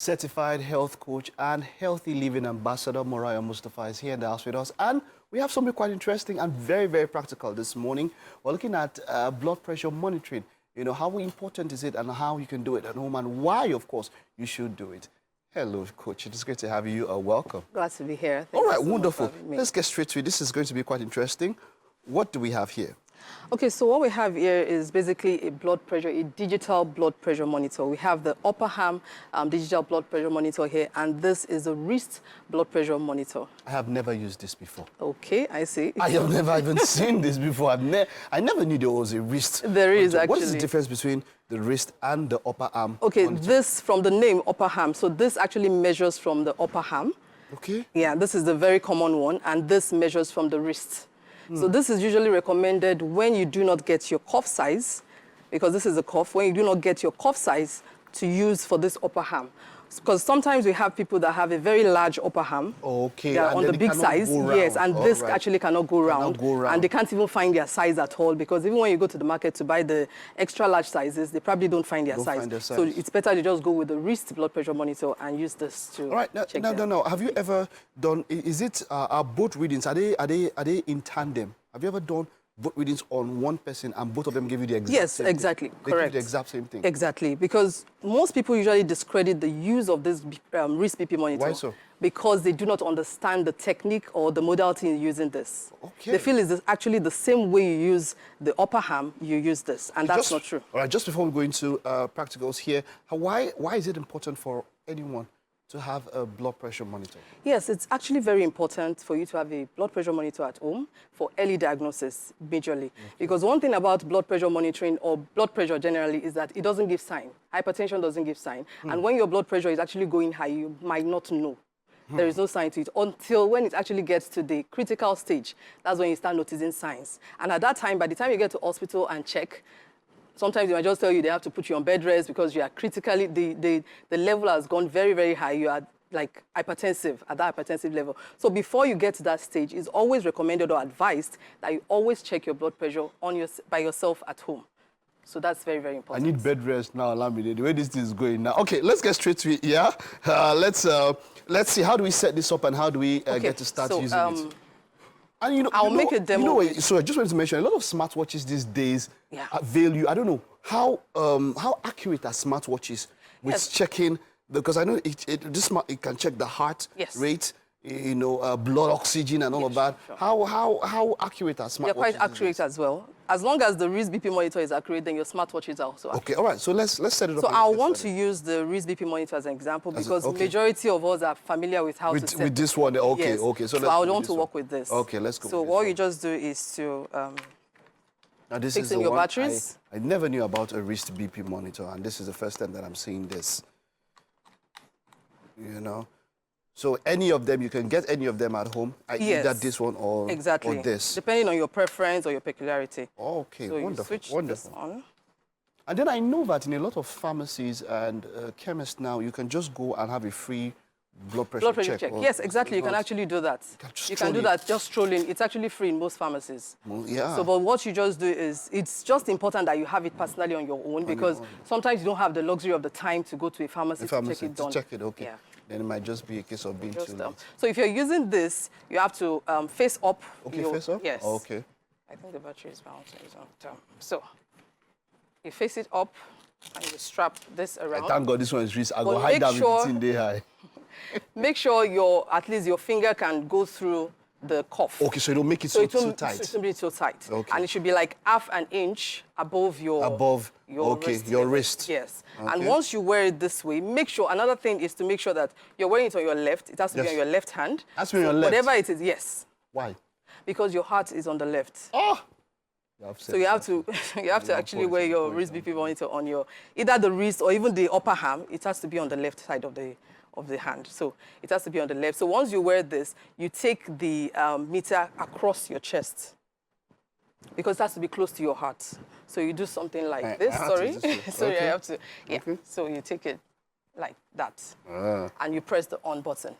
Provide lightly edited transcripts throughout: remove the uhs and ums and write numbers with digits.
Certified health coach and healthy living ambassador Morayo Mustapha is here in the house with us, and we have something quite interesting and very, very practical this morning. We're looking at blood pressure monitoring. You know, how important is it and how you can do it at home and why, of course, you should do it. Hello, Coach. It's great to have you. Welcome. Glad to be here. All right, wonderful. Let's get straight to it. This is going to be quite interesting. What do we have here? Okay, so what we have here is basically a blood pressure, a digital blood pressure monitor. We have the upper arm digital blood pressure monitor here, and this is a wrist blood pressure monitor. I have never used this before. Okay, I see. I have never even seen this before. I never knew there was a wrist. There is monitor. actually. What is the difference between the wrist and the upper arm? Okay, monitor? this from the name upper arm. So this actually measures from the upper arm. Okay. Yeah, this is the very common one, and this measures from the wrist. So this is usually recommended when you do not get your cuff size, because this is a cuff, when you do not get your cuff size to use for this upper arm. Because sometimes we have people that have a very large upper arm. Okay. They are on the big size, yes, and this actually cannot go round. And they can't even find their size at all, because even when you go to the market to buy the extra large sizes, they probably don't find their size. So it's better to just go with the wrist blood pressure monitor and use this to all right. check No. Have you ever done, is it, are both readings, are they in tandem? Have you ever done both readings on one person and both of them give you the exact yes, same exactly, thing? They correct. give you the exact same thing? Exactly, because most people usually discredit the use of this wrist BP monitor. Why so? Because they do not understand the technique or the modality in using this. Okay. They feel it's actually the same way you use the upper arm, you use this, and that's not true. All right, just before we go into practicals here, why is it important for anyone to have a blood pressure monitor? Yes, it's actually very important for you to have a blood pressure monitor at home for early diagnosis, majorly. Okay. Because one thing about blood pressure monitoring or blood pressure generally is that it doesn't give sign. Hypertension doesn't give sign. And when your blood pressure is actually going high, you might not know. There is no sign to it until when it actually gets to the critical stage. That's when you start noticing signs. And at that time, by the time you get to hospital and check, sometimes they might just tell you they have to put you on bed rest because you are critically, the level has gone very, very high. You are like hypertensive, at that hypertensive level. So before you get to that stage, it's always recommended or advised that you always check your blood pressure by yourself at home. So that's very, very important. I need bed rest now, Lamide, the way this thing is going now. Okay, let's get straight to it, yeah? Let's see, how do we set this up and how do we get to start using it? And you know, I'll make a demo. So I just wanted to mention, a lot of smartwatches these days avail you. I don't know, how accurate are smartwatches with checking, because I know it can check the heart rate, you know, blood oxygen and all of that. Sure. How accurate are smartwatches? They're quite accurate as well. As long as the wrist BP monitor is accurate, then your smartwatches are also accurate. Okay, all right. So let's set it up. So I want to use the wrist BP monitor as an example because majority of us are familiar with how to set with this one. Okay, yes. okay. So I would want to work with this. Okay, let's go. So what you just do is to now this fix is in the your one batteries. I never knew about a wrist BP monitor, and this is the first time that I'm seeing this. You know. So any of them, you can get any of them at home, either this one or this. Depending on your preference or your peculiarity. Okay, so wonderful, you switch this on. And then I know that in a lot of pharmacies and chemists now, you can just go and have a free blood pressure check. Yes, exactly. You can actually do that. You can do that just strolling. It's actually free in most pharmacies. Well, yeah. So, but what you just do is, it's just important that you have it personally on your own because sometimes you don't have the luxury of the time to go to a pharmacy to check it done. Okay. Yeah. Then it might just be a case of being too late. So if you're using this, you have to face up. Okay, face up? Yes. Oh, okay. I think the battery is bouncing. So you face it up and you strap this around. Thank God this one is wrist. I go hide down with it in there high. Make sure at least your finger can go through the cuff. Okay, so you don't make it so tight. It won't be so tight. Okay. And it should be like half an inch above your wrist. Yes. Okay. And once you wear it this way, make sure, another thing is to make sure that you're wearing it on your left. It has to be on your left hand. Has to be on your left? Whatever it is, yes. Why? Because your heart is on the left. Oh! So you have to actually wear your wrist BP monitor on your, either the wrist or even the upper arm. It has to be on the left side of the hand. So it has to be on the left. So once you wear this, you take the meter across your chest because it has to be close to your heart. So you do something like this. Sorry, I have to. Yeah. Okay. So you take it like that, and you press the on button.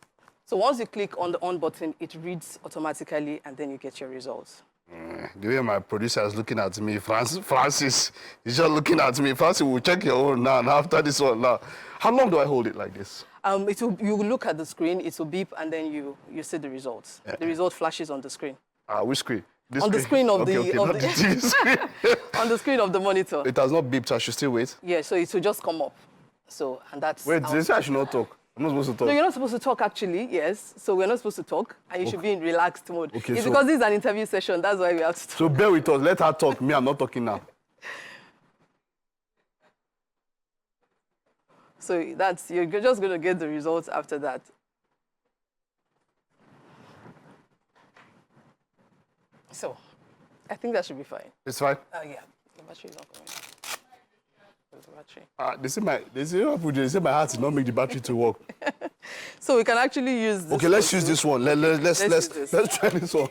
So once you click on the on button, it reads automatically, and then you get your results. The way my producer is looking at me, Francis is just looking at me. Francis, we'll check your own now, and after this one now. How long do I hold it like this? You will look at the screen, it will beep, and then you see the results. The result flashes on the screen. Which screen? This on the screen of okay, the, okay, of not the, the TV screen. on the screen of the monitor. It has not beeped, so I should still wait. Yeah, so it will just come up. So, and that's... Wait, they say I should not talk. I'm not supposed to talk. No, you're not supposed to talk, actually, yes. So we're not supposed to talk, and you should be in relaxed mode. Okay, it's so, because this is an interview session, that's why we have to talk. So bear with us, let her talk. Me, I'm not talking now. So you're just going to get the results after that. So, I think that should be fine. It's fine? Yeah, the battery is not coming. The battery. They say my heart did not make the battery to work. So we can actually use this. Okay, let's use this one. Let's try this one.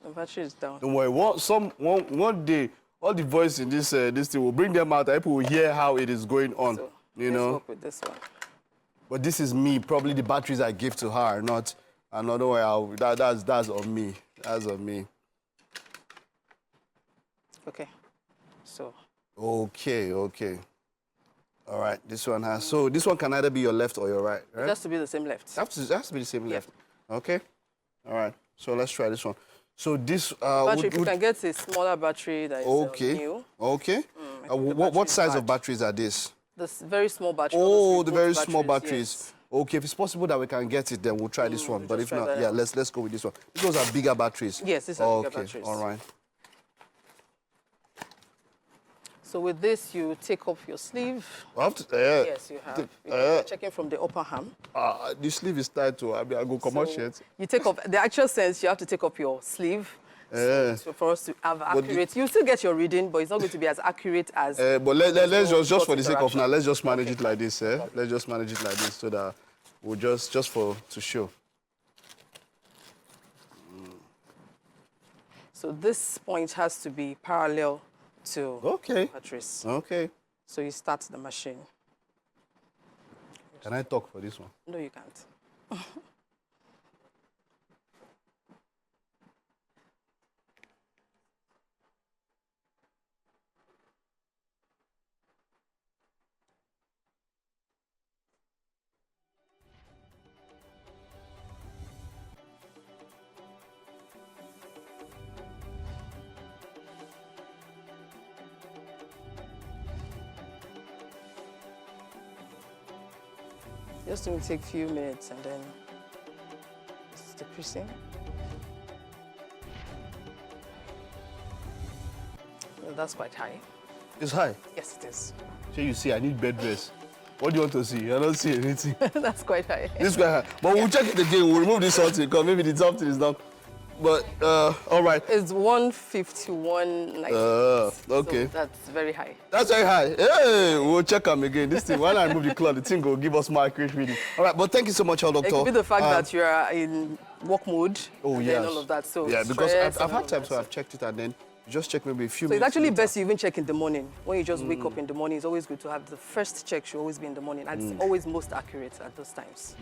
The battery is down. Don't worry. One day, all the voice in this thing will bring them out. People will hear how it is going on. So, you know. Let's work with this one. But this is me. Probably the batteries I give to her, not another way. That's on me. That's on me. Okay. So. Okay. All right. This one has. So this one can either be your left or your right. Right? It has to be the same left. It has to be the same left. Okay. All right. So let's try this one. So this battery, if you can get a smaller battery that is new. Okay. What size of batteries are these? This very small battery. Oh, the very small batteries. Yes. Okay, if it's possible that we can get it, then we'll try this one. But if not, yeah, let's go with this one. Those are bigger batteries. Yes, these are bigger batteries. All right. So with this, you take off your sleeve. I have to, yes, you have. You're checking from the upper arm. The sleeve is tight too. I go come out yet. You take off, the actual sense, you have to take off your sleeve so for us to have accurate. You still get your reading, but it's not going to be as accurate as... but let's just for the sake of now, let's just manage it like this. Let's just manage it like this so that we'll just to show. So this point has to be parallel to batteries. Okay. So you start the machine. Can I talk for this one? No, you can't. Just going to take a few minutes and then it's decreasing. Well, that's quite high. It's high? Yes, it is. So you see, I need bed rest. What do you want to see? I don't see anything. That's quite high. This is quite high. But we'll check it again. We'll remove this something because maybe the something is not. But, all right. It's 151.96. Okay. So that's very high. That's very high. Hey, we'll check them again. This thing, when I remove the cloth, the thing will give us more accurate reading. All right, but thank you so much, Doctor. It could be the fact that you are in work mode. Oh, and yes. all of that. So yeah, because I've had times where I've checked it and then you just check maybe a few minutes. So it's actually later. best you even check in the morning. When you just wake up in the morning, it's always good to have the first check should always be in the morning. And it's always most accurate at those times.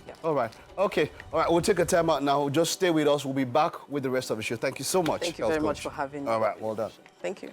Yeah. All right. Okay. All right. We'll take a time out now. Just stay with us. We'll be back with the rest of the show. Thank you so much. Thank you very much for having me. All right. Well done. Thank you.